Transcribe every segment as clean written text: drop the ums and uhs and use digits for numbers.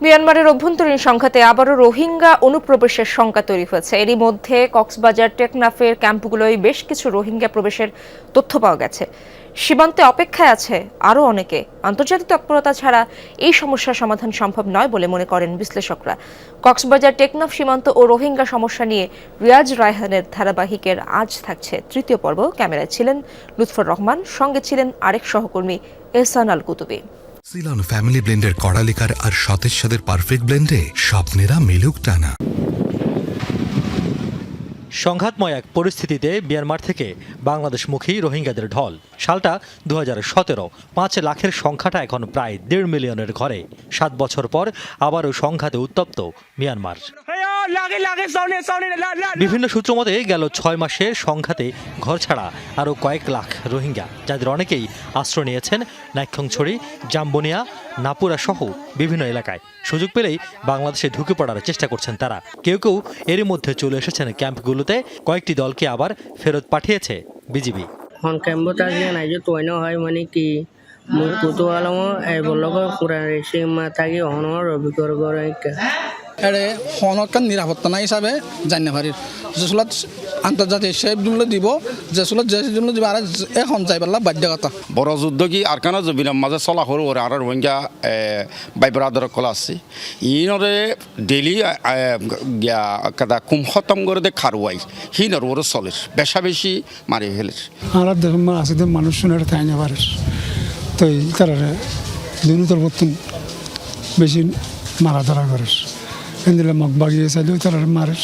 মিয়ানমারের অভ্যন্তরীণ সংঘাতে আবারও রোহিঙ্গা অনুপ্রবেশের শঙ্কা তৈরি হয়েছে। এরই মধ্যে কক্সবাজার টেকনাফের ক্যাম্পগুলোয় বেশ কিছু রোহিঙ্গা প্রবেশের তথ্য পাওয়া গেছে। সীমান্তে অপেক্ষায় আছে আরও অনেকে। আন্তর্জাতিক তৎপরতা ছাড়া এই সমস্যার সমাধান সম্ভব নয় বলে মনে করেন বিশ্লেষকরা। কক্সবাজার টেকনাফ সীমান্ত ও রোহিঙ্গা সমস্যা নিয়ে রিয়াজ রায়হানের ধারাবাহিকের আজ থাকছে তৃতীয় পর্ব। ক্যামেরায় ছিলেন লুৎফর রহমান, সঙ্গে ছিলেন আরেক সহকর্মী এহসান আল কুতুবী। সিলন ফ্যামিলি ব্লেন্ডের কড়া লিকার আর সতেজ সাদের পারফেক্ট ব্লেন্ডে স্বপ্নেরা মিলুক টানা। সংঘাতময় এক পরিস্থিতিতে মিয়ানমার থেকে বাংলাদেশমুখী রোহিঙ্গাদের ঢল। সালটা 2017। 5 লাখের সংখ্যাটা এখন প্রায় 1.5 মিলিয়নের ঘরে। 7 বছর পর আবারও সংঘাতে উত্তপ্ত মিয়ানমার। বিভিন্ন সূত্র মতে গেল 6 মাসে সংঘাতে ঘর ছাড়া আরও কয়েক লাখ রোহিঙ্গা, যাদের অনেকেই আশ্রয় নিয়েছেন নাইক্ষ্যংছড়ি, জাম্বনিয়া, নাপুরা সহ বিভিন্ন এলাকায়। সুযোগ পেলেই বাংলাদেশে ঢুকে পড়ার চেষ্টা করছেন তারা। কেউ কেউ এরই মধ্যে চলে এসেছেন ক্যাম্পগুলোতে। কয়েকটি দলকে আবার ফেরত পাঠিয়েছে বিজিবি। নিরাপত্তা না হিসাবে জানি পারি যেসুলত আন্তর্জাতিক সেফগুলো দিব, যেসুলত যেগুলো দিব আর এখন যাইবার বাধ্যকতা। বড় যুদ্ধ কি আর কেন জবিনার মাঝে চলা সরু ওরে আর রোহিঙ্গা বাইবরাদর কলা আছে ইনরে ডেলি কাদা কুম খতম করে দে খারুয়াই হিনর ওরে চলের বেশা বেশি মারি ফেলের। আর দেখুন আছে মানুষ শুনে থাই না পারে, তো এই কারণে দুর্নীতির মতন বেশি মারা ধরা করে মগ বাগিয়ে চাইলেও তারা মারে।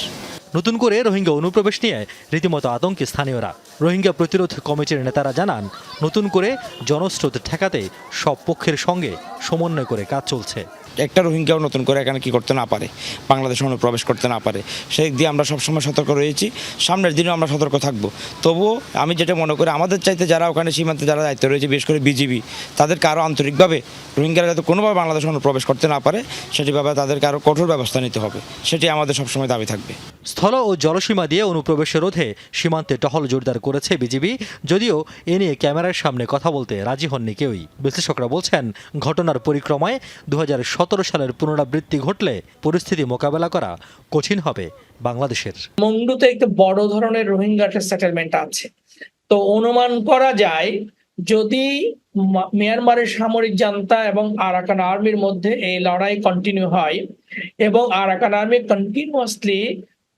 নতুন করে রোহিঙ্গা অনুপ্রবেশ নিয়ে রীতিমতো আতঙ্কে স্থানীয়রা। রোহিঙ্গা প্রতিরোধ কমিটির নেতারা জানান, নতুন করে জনস্রোত ঠেকাতে সব পক্ষের সঙ্গে সমন্বয় করে কাজ চলছে। একটা রোহিঙ্গাও নতুন করে এখানে কি করতে না পারে, বাংলাদেশে অনুপ্রবেশ করতে না পারে, সেই দিয়ে আমরা সবসময় সতর্ক রয়েছি। সামনের দিনেও আমরা সতর্ক থাকবো। তবুও আমি যেটা মনে করি, আমাদের চাইতে যারা ওখানে সীমান্তে যারা দায়িত্ব রয়েছে, বিশেষ করে বিজিবি, তাদেরকে আরও আন্তরিকভাবে রোহিঙ্গারা যাতে কোনোভাবে বাংলাদেশে অনুপ্রবেশ করতে না পারে সেটিভাবে তাদেরকে আরও কঠোর ব্যবস্থা নিতে হবে। সেটি আমাদের সবসময় দাবি থাকবে। স্থল ও জলসীমা দিয়ে অনুপ্রবেশ রোধে সীমান্তে টহল জোরদার করেছে বিজিবি, যদিও এ নিয়ে ক্যামেরার সামনে কথা বলতে রাজি হননি কেউই। বিশ্লেষকরা বলছেন, ঘটনার পরিক্রমায় 2017 সালের পুনরাবৃত্তি ঘটলে পরিস্থিতি মোকাবেলা করা কঠিন হবে বাংলাদেশের। মংডুতে একটা বড় ধরনের রোহিঙ্গা সেটেলমেন্ট আছে, তো অনুমান করা যায় যদি মিয়ানমারের সামরিক জান্তা এবং আরাকান আর্মির মধ্যে এই লড়াই কন্টিনিউ হয় এবং আরাকান আর্মি কন্টিনিউয়াসলি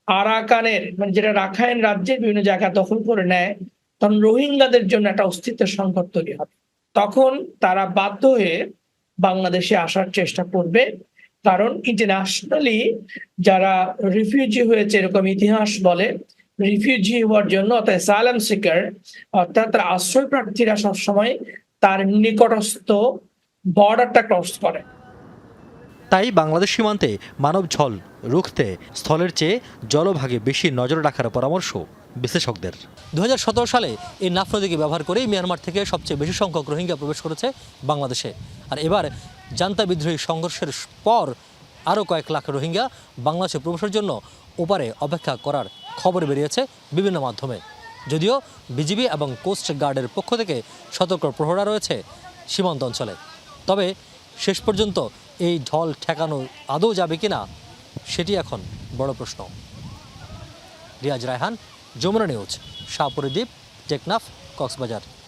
আরাকানের মানে যেটা রাখাইন রাজ্যের বিভিন্ন জায়গা দখল করে নেয়, তখন রোহিঙ্গাদের জন্য একটা অস্তিত্বের সংকট তৈরি হবে। তখন তারা বাধ্য হয়ে বাংলাদেশে আসার চেষ্টা করবে, কারণ ইন্টারন্যাশনালি যারা রিফিউজি হয়েছে এরকম ইতিহাস বলে, রিফিউজি হওয়ার জন্য অর্থাৎ অ্যাসাইলাম সিকার অর্থাৎ তার আশ্রয় প্রার্থীরা সবসময় তার নিকটস্থ বর্ডারটা ক্রস করে। তাই বাংলাদেশ সীমান্তে মানব ঝল রুখতে স্থলের চেয়ে জলভাগে বেশি নজর রাখার পরামর্শ বিশ্লেষকদের। 2017 সালে এই নাফ নদীকে ব্যবহার করেই মিয়ানমার থেকে সবচেয়ে বেশি সংখ্যক রোহিঙ্গা প্রবেশ করেছে বাংলাদেশে। আর এবার জান্তা বিদ্রোহী সংঘর্ষের পর আরও কয়েক লাখ রোহিঙ্গা বাংলাদেশে প্রবেশের জন্য ওপারে অপেক্ষা করার খবর বেরিয়েছে বিভিন্ন মাধ্যমে। যদিও বিজিবি এবং কোস্ট গার্ডের পক্ষ থেকে সতর্ক প্রহরা রয়েছে সীমান্ত অঞ্চলে। তবে শেষ পর্যন্ত এই ঢল ঠেকানো আদৌ যাবে কিনা সেটি এখন বড় প্রশ্ন। রিয়াজ রায়হান, যমুনা নিউজ, শাহপুরী দ্বীপ, টেকনাফ, কক্সবাজার।